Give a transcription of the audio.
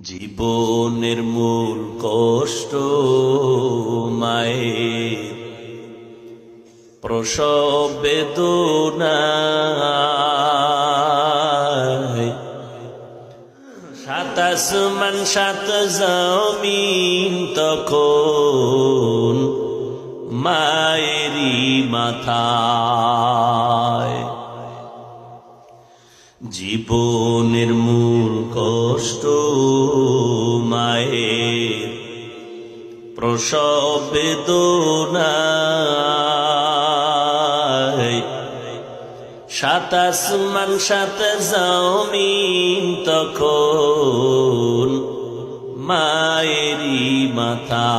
জীবনের মূল কষ্ট মায়ের প্রসব বেদনায়, সাত আসমান সাত জমিন তখন মায়েরই মাথায়। জীবনের মূল কষ্ট মায়ের প্রসব বেদনায়, সাত আসমান সাত জমিন তখন মায়েরই মাথা।